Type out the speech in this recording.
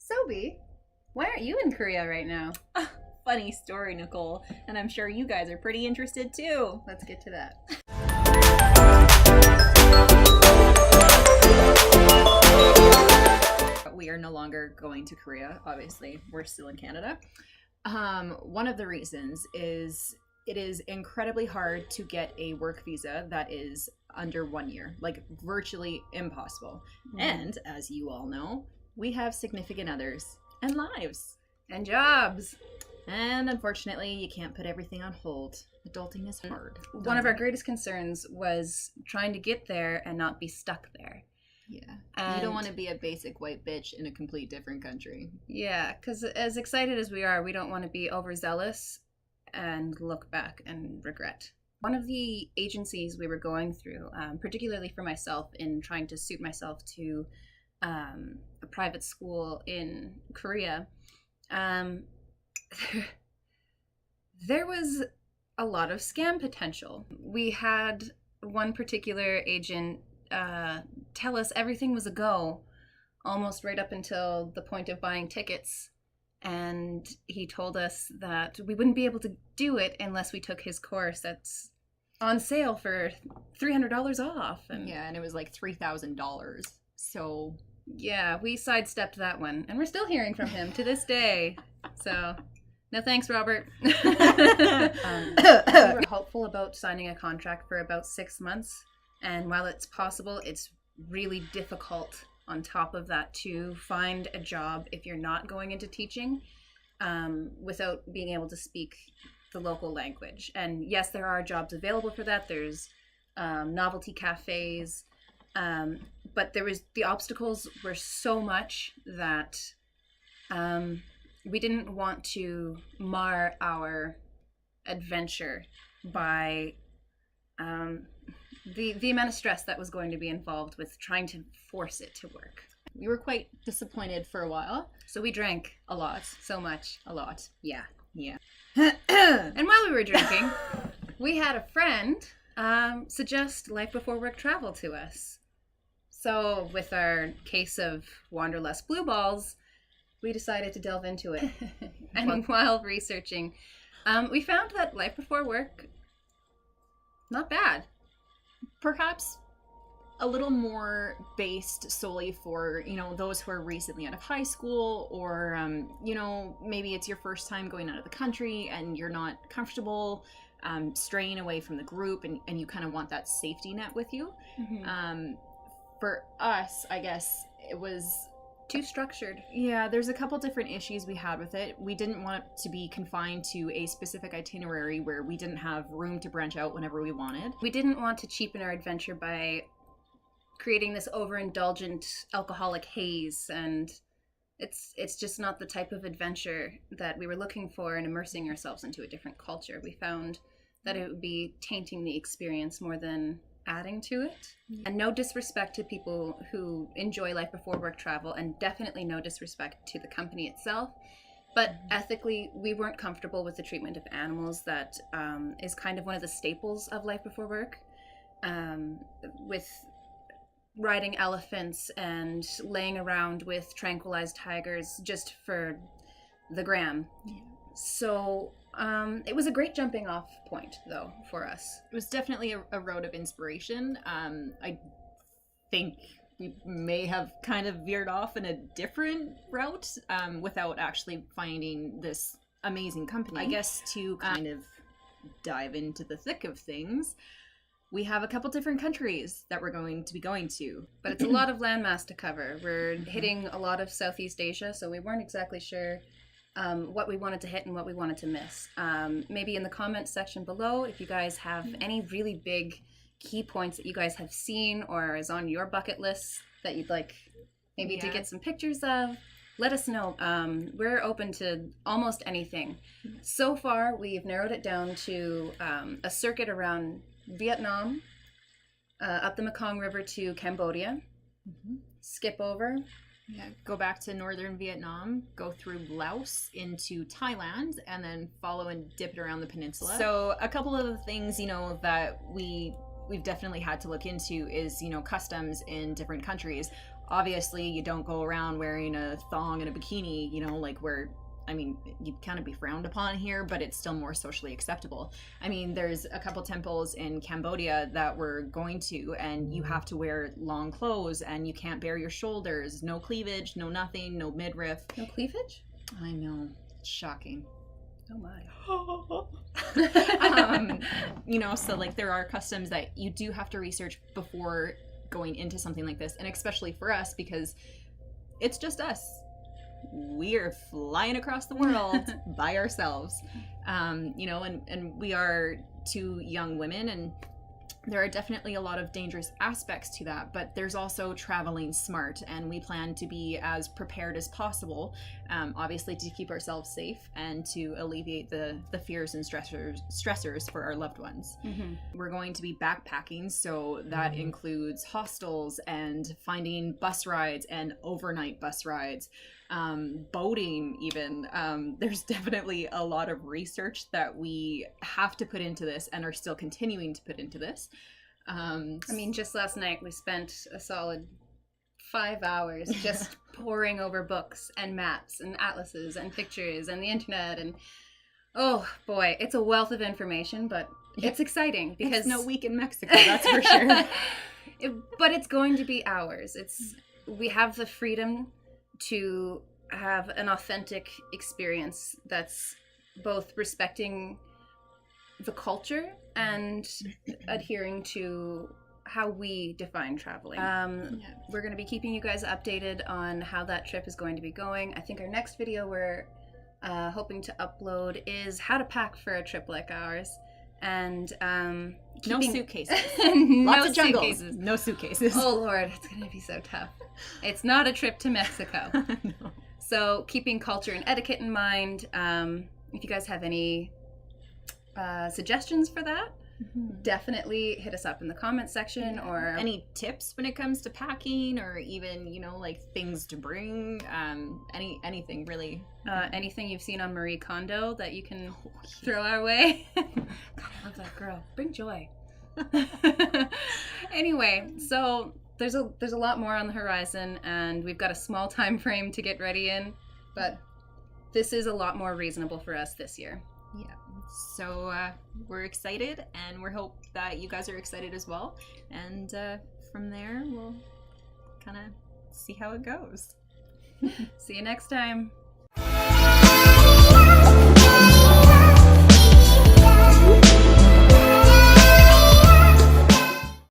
Sobi, why aren't you in Korea right now? Funny story, Nicole, and I'm sure you guys are pretty interested too. Let's get to that. We are no longer going to Korea, obviously. We're still in Canada. One of the reasons is it is incredibly hard to get a work visa that is under 1 year, like virtually impossible. And as you all know, we have significant others and lives. And jobs. And unfortunately, you can't put everything on hold. Adulting is hard. One of our greatest concerns was trying to get there and not be stuck there. Yeah. And you don't want to be a basic white bitch in a complete different country. Yeah, because as excited as we are, we don't want to be overzealous and look back and regret. One of the agencies we were going through, particularly for myself in trying to suit myself to a private school in Korea, there was a lot of scam potential. We had one particular agent tell us everything was a go, almost right up until the point of buying tickets. And he told us that we wouldn't be able to do it unless we took his course that's on sale for $300 off. And yeah, and it was like $3,000. So yeah, we sidestepped that one. And we're still hearing from him to this day. So no thanks, Robert. We were hopeful about signing a contract for about 6 months. And while it's possible, it's really difficult on top of that to find a job if you're not going into teaching without being able to speak the local language. And yes, there are jobs available for that. There's novelty cafes, but the obstacles were so much that we didn't want to mar our adventure by the amount of stress that was going to be involved with trying to force it to work. We were quite disappointed for a while. So we drank A lot. so much. A lot. Yeah. Yeah. And while we were drinking, we had a friend suggest life before work travel to us. So with our case of Wanderlust Blue Balls, we decided to delve into it. And while researching, we found that life before work, not bad. Perhaps a little more based solely for, those who are recently out of high school, or, maybe it's your first time going out of the country and you're not comfortable straying away from the group and you kind of want that safety net with you. Mm-hmm. For us, I guess it was too structured. Yeah, there's a couple different issues we had with it. We didn't want it to be confined to a specific itinerary where we didn't have room to branch out whenever we wanted. We didn't want to cheapen our adventure by creating this overindulgent alcoholic haze, and it's just not the type of adventure that we were looking for in immersing ourselves into a different culture. We found that it would be tainting the experience more than adding to it. And no disrespect to people who enjoy life before work travel, and definitely no disrespect to the company itself, but ethically we weren't comfortable with the treatment of animals that is kind of one of the staples of life before work, with riding elephants and laying around with tranquilized tigers just for the gram. Yeah. So it was a great jumping off point, though, for us. It was definitely a road of inspiration. I think we may have kind of veered off in a different route without actually finding this amazing company. I guess to kind of dive into the thick of things, we have a couple different countries that we're going to be going to. But it's a lot of landmass to cover. We're hitting a lot of Southeast Asia, so we weren't exactly sure what we wanted to hit and what we wanted to miss. Maybe in the comments section below, if you guys have any really big key points that you guys have seen or is on your bucket list that you'd like maybe to get some pictures of, let us know. We're open to almost anything. So far, we've narrowed it down to a circuit around Vietnam, up the Mekong River to Cambodia, skip over. Yeah, go back to northern Vietnam, go through Laos into Thailand, and then follow and dip it around the peninsula. So a couple of the things, that we've definitely had to look into is, customs in different countries. obviously you don't go around wearing a thong and a bikini, you know, like where, I mean, you'd kind of be frowned upon here, but it's still more socially acceptable. I mean, there's a couple temples in Cambodia that we're going to, and you have to wear long clothes, and you can't bare your shoulders, no cleavage, no nothing, no midriff. No cleavage? I know, it's shocking. Oh um, my. you know, so like there are customs that you do have to research before going into something like this, and especially for us because it's just us. We're flying across the world by ourselves, you know, and we are two young women, and there are definitely a lot of dangerous aspects to that, but there's also traveling smart, and we plan to be as prepared as possible, obviously to keep ourselves safe and to alleviate the fears and stressors for our loved ones. Mm-hmm. We're going to be backpacking, so that includes hostels and finding bus rides and overnight bus rides, boating even. There's definitely a lot of research that we have to put into this and are still continuing to put into this. I mean, just last night we spent a solid 5 hours just poring over books and maps and atlases and pictures and the internet, and oh boy, it's a wealth of information, but it's exciting because it's no week in Mexico, that's for sure. But it's going to be ours. We have the freedom to have an authentic experience that's both respecting the culture and adhering to how we define traveling. We're going to be keeping you guys updated on how that trip is going to be going. I think our next video we're hoping to upload is how to pack for a trip like ours. And no suitcases. Lots of jungles. Suitcases. No suitcases. Oh Lord, it's gonna be so tough. It's not a trip to Mexico. No. So keeping culture and etiquette in mind. If you guys have any suggestions for that, definitely hit us up in the comments section, or any tips when it comes to packing, or even, you know, like things to bring, anything really. Anything you've seen on Marie Kondo that you can throw our way. God, I love that girl. Bring joy. Anyway, so there's a lot more on the horizon, and we've got a small time frame to get ready in, but this is a lot more reasonable for us this year. Yeah. So we're excited, and we hope that you guys are excited as well. And from there, we'll kind of see how it goes. See you next time.